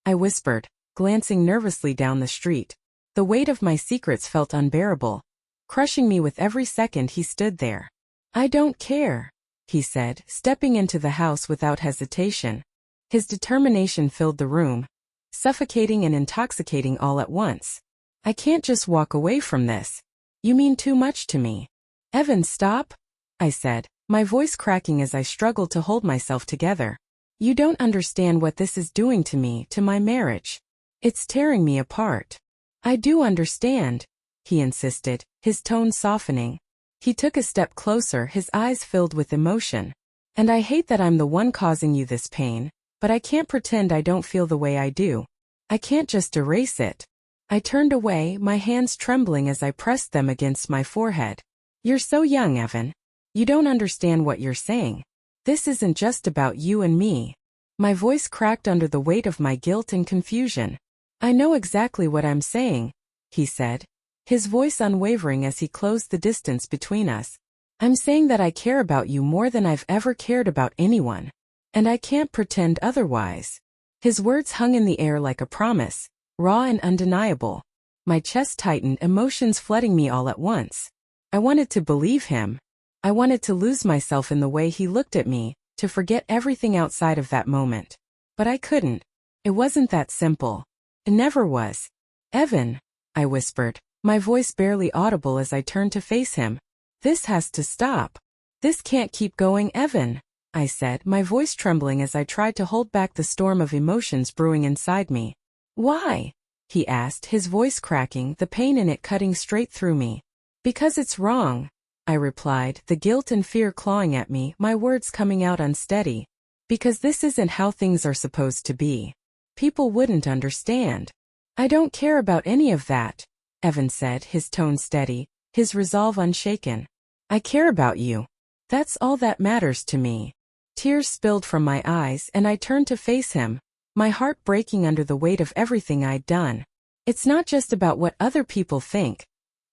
I whispered, glancing nervously down the street. The weight of my secrets felt unbearable, crushing me with every second he stood there. "I don't care," he said, stepping into the house without hesitation. His determination filled the room, suffocating and intoxicating all at once. "I can't just walk away from this. You mean too much to me." "Evan, stop," I said, my voice cracking as I struggled to hold myself together. "You don't understand what this is doing to me, to my marriage. It's tearing me apart." "I do understand," he insisted, his tone softening. He took a step closer, his eyes filled with emotion. "And I hate that I'm the one causing you this pain, but I can't pretend I don't feel the way I do. I can't just erase it." I turned away, my hands trembling as I pressed them against my forehead. "You're so young, Evan. You don't understand what you're saying. This isn't just about you and me." My voice cracked under the weight of my guilt and confusion. "I know exactly what I'm saying," he said, his voice unwavering as he closed the distance between us. "I'm saying that I care about you more than I've ever cared about anyone. And I can't pretend otherwise." His words hung in the air like a promise, raw and undeniable. My chest tightened, emotions flooding me all at once. I wanted to believe him. I wanted to lose myself in the way he looked at me, to forget everything outside of that moment. But I couldn't. It wasn't that simple. It never was. "Evan," I whispered, my voice barely audible as I turned to face him. "This has to stop. This can't keep going, Evan," I said, my voice trembling as I tried to hold back the storm of emotions brewing inside me. "Why?" he asked, his voice cracking, the pain in it cutting straight through me. "Because it's wrong," I replied, the guilt and fear clawing at me, my words coming out unsteady. "Because this isn't how things are supposed to be. People wouldn't understand." "I don't care about any of that," Evan said, his tone steady, his resolve unshaken. "I care about you. That's all that matters to me." Tears spilled from my eyes and I turned to face him, my heart breaking under the weight of everything I'd done. "It's not just about what other people think,"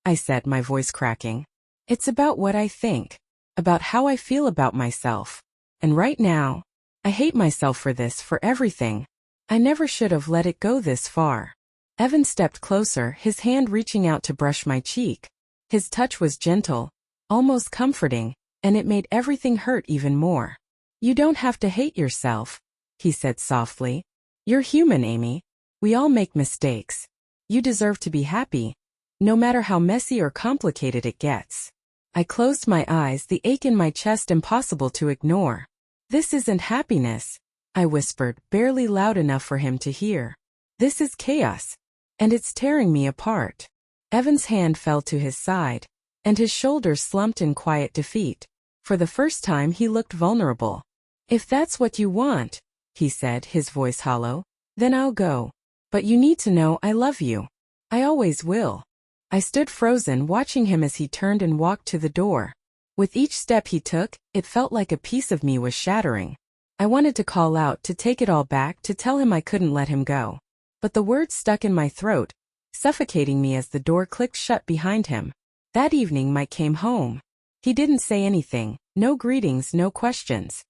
I said, my voice cracking. "It's about what I think, about how I feel about myself. And right now, I hate myself for this, for everything. I never should have let it go this far." Evan stepped closer, his hand reaching out to brush my cheek. His touch was gentle, almost comforting, and it made everything hurt even more. "You don't have to hate yourself," he said softly. "You're human, Amy. We all make mistakes. You deserve to be happy, no matter how messy or complicated it gets." I closed my eyes, the ache in my chest impossible to ignore. "This isn't happiness," I whispered, barely loud enough for him to hear. "This is chaos. And it's tearing me apart." Evan's hand fell to his side, and his shoulders slumped in quiet defeat. For the first time he looked vulnerable. "If that's what you want," he said, his voice hollow, "then I'll go. But you need to know I love you. I always will." I stood frozen, watching him as he turned and walked to the door. With each step he took, it felt like a piece of me was shattering. I wanted to call out, to take it all back, to tell him I couldn't let him go. But the words stuck in my throat, suffocating me as the door clicked shut behind him. That evening Mike came home. He didn't say anything, no greetings, no questions.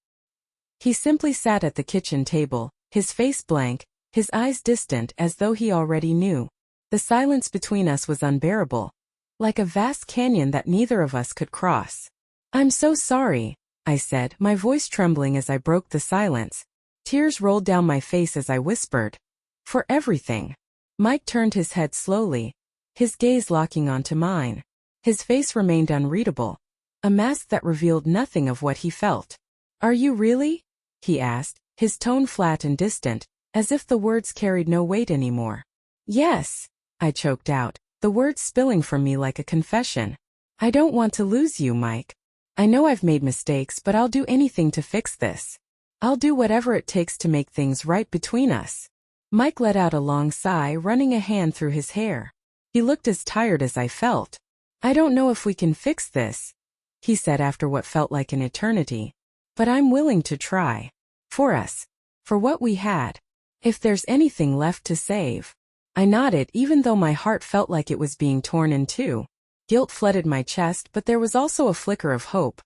He simply sat at the kitchen table, his face blank, his eyes distant as though he already knew. The silence between us was unbearable, like a vast canyon that neither of us could cross. "I'm so sorry," I said, my voice trembling as I broke the silence. Tears rolled down my face as I whispered, "For everything." Mike turned his head slowly, his gaze locking onto mine. His face remained unreadable, a mask that revealed nothing of what he felt. "Are you really?" he asked, his tone flat and distant, as if the words carried no weight anymore. "Yes," I choked out, the words spilling from me like a confession. "I don't want to lose you, Mike. I know I've made mistakes, but I'll do anything to fix this. I'll do whatever it takes to make things right between us." Mike let out a long sigh, running a hand through his hair. He looked as tired as I felt. I don't know if we can fix this, he said after what felt like an eternity. But I'm willing to try. For us. For what we had. If there's anything left to save. I nodded even though my heart felt like it was being torn in two. Guilt flooded my chest, but there was also a flicker of hope.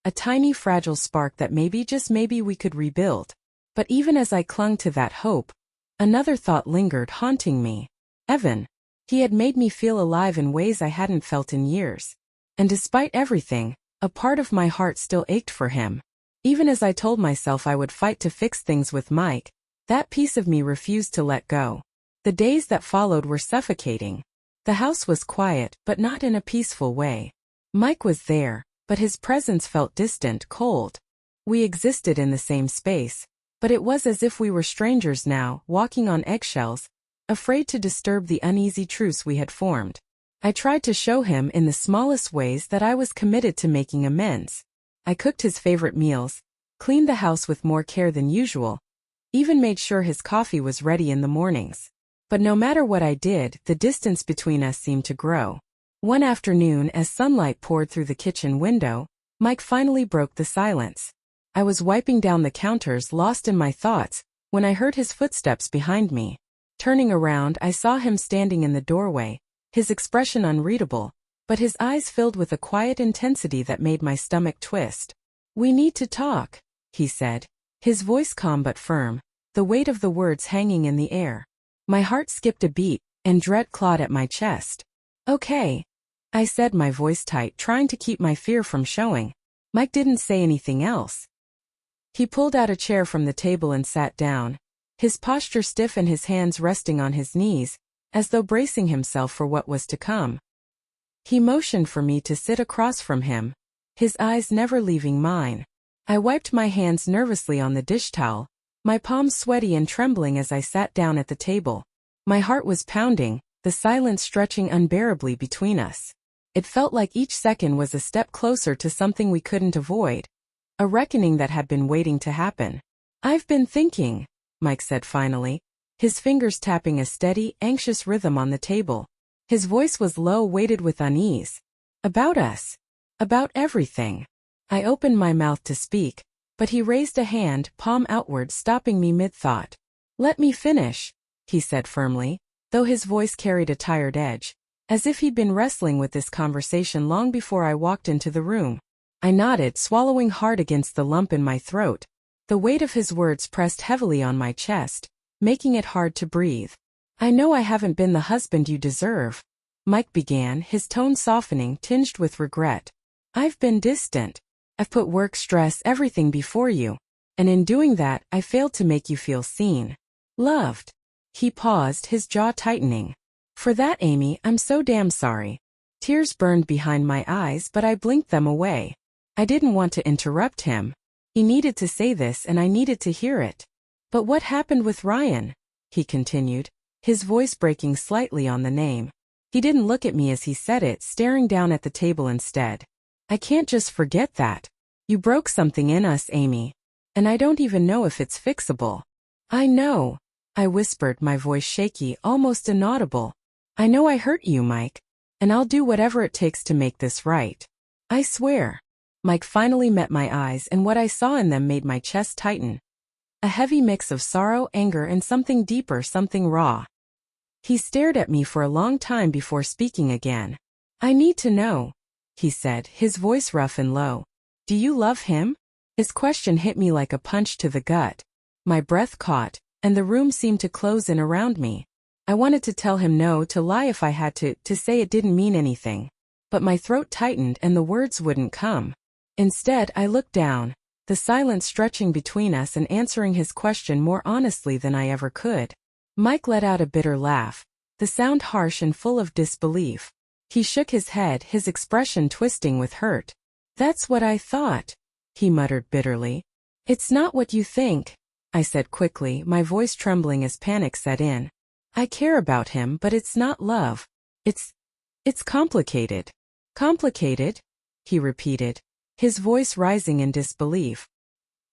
A tiny fragile spark that maybe, just maybe, we could rebuild. But even as I clung to that hope, another thought lingered, haunting me. Evan. He had made me feel alive in ways I hadn't felt in years. And despite everything, a part of my heart still ached for him. Even as I told myself I would fight to fix things with Mike, that piece of me refused to let go. The days that followed were suffocating. The house was quiet, but not in a peaceful way. Mike was there, but his presence felt distant, cold. We existed in the same space, but it was as if we were strangers now, walking on eggshells, afraid to disturb the uneasy truce we had formed. I tried to show him in the smallest ways that I was committed to making amends. I cooked his favorite meals, cleaned the house with more care than usual, even made sure his coffee was ready in the mornings. But no matter what I did, the distance between us seemed to grow. One afternoon, as sunlight poured through the kitchen window, Mike finally broke the silence. I was wiping down the counters, lost in my thoughts, when I heard his footsteps behind me. Turning around, I saw him standing in the doorway, his expression unreadable, but his eyes filled with a quiet intensity that made my stomach twist. "We need to talk," he said, his voice calm but firm, the weight of the words hanging in the air. My heart skipped a beat, and dread clawed at my chest. "Okay," I said, my voice tight, trying to keep my fear from showing. Mike didn't say anything else. He pulled out a chair from the table and sat down, his posture stiff and his hands resting on his knees, as though bracing himself for what was to come. He motioned for me to sit across from him, his eyes never leaving mine. I wiped my hands nervously on the dish towel, my palms sweaty and trembling as I sat down at the table. My heart was pounding, the silence stretching unbearably between us. It felt like each second was a step closer to something we couldn't avoid. A reckoning that had been waiting to happen. "I've been thinking," Mike said finally, his fingers tapping a steady, anxious rhythm on the table. His voice was low, weighted with unease. "About us. About everything." I opened my mouth to speak, but he raised a hand, palm outward, stopping me mid-thought. "Let me finish," he said firmly, though his voice carried a tired edge, as if he'd been wrestling with this conversation long before I walked into the room. I nodded, swallowing hard against the lump in my throat. The weight of his words pressed heavily on my chest, making it hard to breathe. "I know I haven't been the husband you deserve," Mike began, his tone softening, tinged with regret. "I've been distant. I've put work, stress, everything before you. And in doing that, I failed to make you feel seen. Loved." He paused, his jaw tightening. "For that, Amy, I'm so damn sorry." Tears burned behind my eyes, but I blinked them away. I didn't want to interrupt him. He needed to say this and I needed to hear it. "But what happened with Ryan?" he continued, his voice breaking slightly on the name. He didn't look at me as he said it, staring down at the table instead. "I can't just forget that. You broke something in us, Amy. And I don't even know if it's fixable." "I know," I whispered, my voice shaky, almost inaudible. "I know I hurt you, Mike. And I'll do whatever it takes to make this right. I swear." Mike finally met my eyes, and what I saw in them made my chest tighten. A heavy mix of sorrow, anger, and something deeper, something raw. He stared at me for a long time before speaking again. "I need to know," he said, his voice rough and low. "Do you love him?" His question hit me like a punch to the gut. My breath caught, and the room seemed to close in around me. I wanted to tell him no, to lie if I had to say it didn't mean anything. But my throat tightened and the words wouldn't come. Instead, I looked down, the silence stretching between us, and answering his question more honestly than I ever could. Mike let out a bitter laugh, the sound harsh and full of disbelief. He shook his head, his expression twisting with hurt. "That's what I thought," he muttered bitterly. "It's not what you think," I said quickly, my voice trembling as panic set in. "I care about him, but it's not love. It's complicated." "Complicated?" he repeated, his voice rising in disbelief.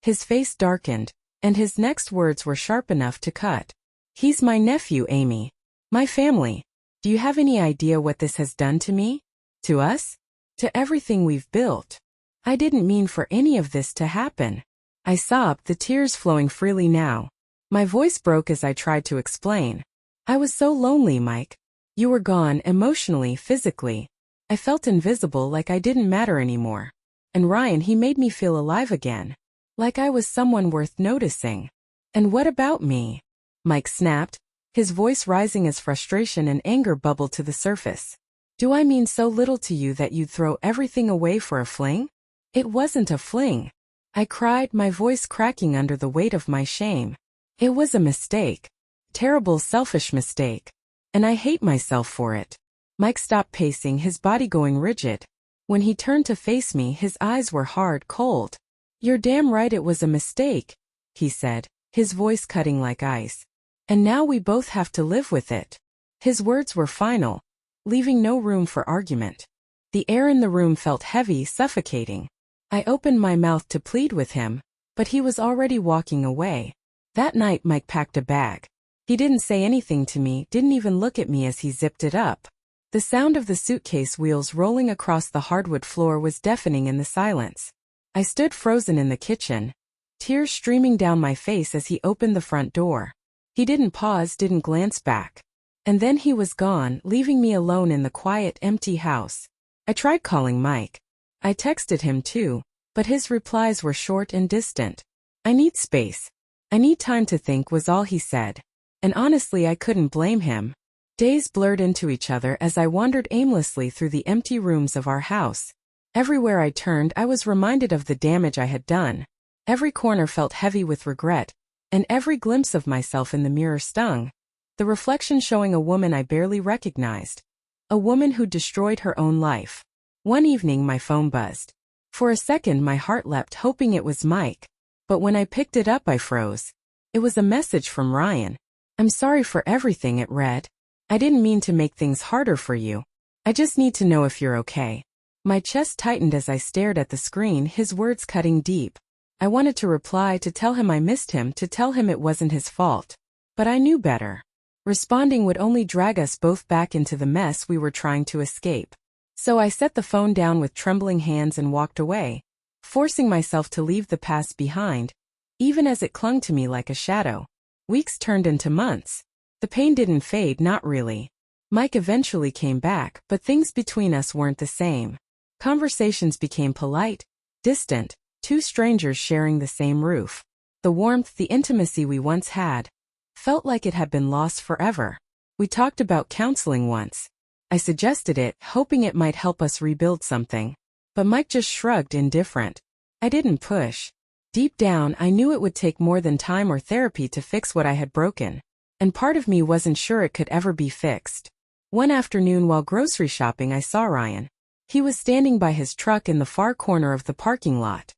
His face darkened, and his next words were sharp enough to cut. He's my nephew, Amy. My family. Do you have any idea what this has done to me? To us? To everything we've built. I didn't mean for any of this to happen. I sobbed, the tears flowing freely now. My voice broke as I tried to explain. I was so lonely, Mike. You were gone, emotionally, physically. I felt invisible, like I didn't matter anymore. And Ryan, he made me feel alive again. Like I was someone worth noticing. And what about me? Mike snapped, his voice rising as frustration and anger bubbled to the surface. Do I mean so little to you that you'd throw everything away for a fling? It wasn't a fling. I cried, my voice cracking under the weight of my shame. It was a mistake. Terrible, selfish mistake. And I hate myself for it. Mike stopped pacing, his body going rigid. When he turned to face me, his eyes were hard, cold. You're damn right it was a mistake, he said, his voice cutting like ice. And now we both have to live with it. His words were final, leaving no room for argument. The air in the room felt heavy, suffocating. I opened my mouth to plead with him, but he was already walking away. That night Mike packed a bag. He didn't say anything to me, didn't even look at me as he zipped it up. The sound of the suitcase wheels rolling across the hardwood floor was deafening in the silence. I stood frozen in the kitchen, tears streaming down my face as he opened the front door. He didn't pause, didn't glance back. And then he was gone, leaving me alone in the quiet, empty house. I tried calling Mike. I texted him too, but his replies were short and distant. I need space. I need time to think, was all he said. And honestly, I couldn't blame him. Days blurred into each other as I wandered aimlessly through the empty rooms of our house. Everywhere I turned, I was reminded of the damage I had done. Every corner felt heavy with regret, and every glimpse of myself in the mirror stung. The reflection showing a woman I barely recognized. A woman who destroyed her own life. One evening my phone buzzed. For a second my heart leapt, hoping it was Mike. But when I picked it up I froze. It was a message from Ryan. I'm sorry for everything, it read. I didn't mean to make things harder for you. I just need to know if you're okay. My chest tightened as I stared at the screen, his words cutting deep. I wanted to reply, to tell him I missed him, to tell him it wasn't his fault. But I knew better. Responding would only drag us both back into the mess we were trying to escape. So I set the phone down with trembling hands and walked away, forcing myself to leave the past behind, even as it clung to me like a shadow. Weeks turned into months. The pain didn't fade, not really. Mike eventually came back, but things between us weren't the same. Conversations became polite, distant, two strangers sharing the same roof. The warmth, the intimacy we once had, felt like it had been lost forever. We talked about counseling once. I suggested it, hoping it might help us rebuild something. But Mike just shrugged, indifferent. I didn't push. Deep down, I knew it would take more than time or therapy to fix what I had broken. And part of me wasn't sure it could ever be fixed. One afternoon while grocery shopping I saw Ryan. He was standing by his truck in the far corner of the parking lot.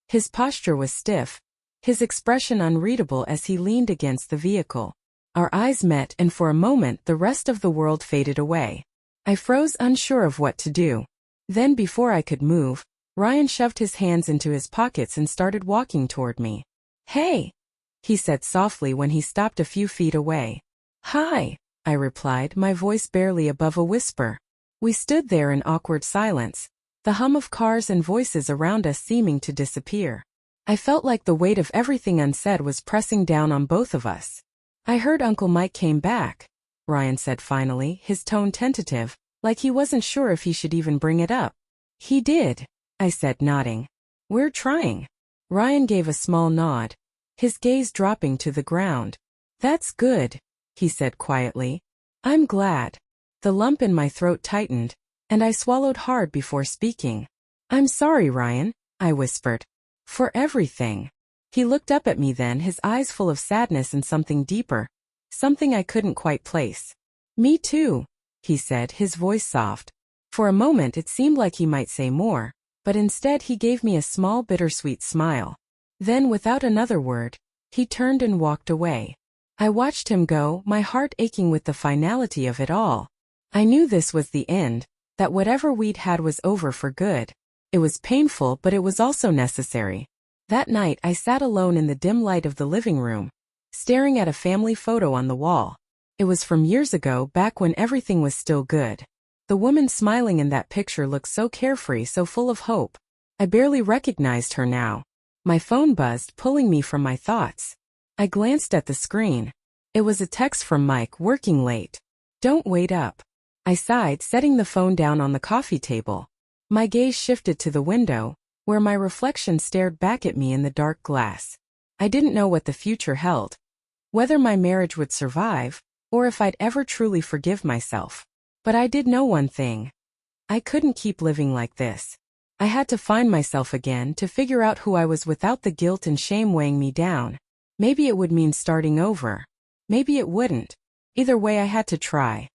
His posture was stiff, his expression unreadable as he leaned against the vehicle. Our eyes met, and for a moment the rest of the world faded away. I froze, unsure of what to do. Then before I could move, Ryan shoved his hands into his pockets and started walking toward me. "Hey," he said softly when he stopped a few feet away. "Hi," I replied, my voice barely above a whisper. We stood there in awkward silence, the hum of cars and voices around us seeming to disappear. I felt like the weight of everything unsaid was pressing down on both of us. "I heard Uncle Mike came back," Ryan said finally, his tone tentative, like he wasn't sure if he should even bring it up. "He did," I said, nodding. "We're trying." Ryan gave a small nod, his gaze dropping to the ground. "That's good," he said quietly. "I'm glad." The lump in my throat tightened, and I swallowed hard before speaking. "I'm sorry, Ryan," I whispered. "For everything." He looked up at me then, his eyes full of sadness and something deeper, something I couldn't quite place. "Me too," he said, his voice soft. For a moment it seemed like he might say more, but instead he gave me a small bittersweet smile. Then without another word, he turned and walked away. I watched him go, my heart aching with the finality of it all. I knew this was the end, that whatever we'd had was over for good. It was painful, but it was also necessary. That night I sat alone in the dim light of the living room, staring at a family photo on the wall. It was from years ago, back when everything was still good. The woman smiling in that picture looked so carefree, so full of hope. I barely recognized her now. My phone buzzed, pulling me from my thoughts. I glanced at the screen. It was a text from Mike, working late. "Don't wait up." I sighed, setting the phone down on the coffee table. My gaze shifted to the window, where my reflection stared back at me in the dark glass. I didn't know what the future held. Whether my marriage would survive, or if I'd ever truly forgive myself. But I did know one thing. I couldn't keep living like this. I had to find myself again, to figure out who I was without the guilt and shame weighing me down. Maybe it would mean starting over. Maybe it wouldn't. Either way, I had to try.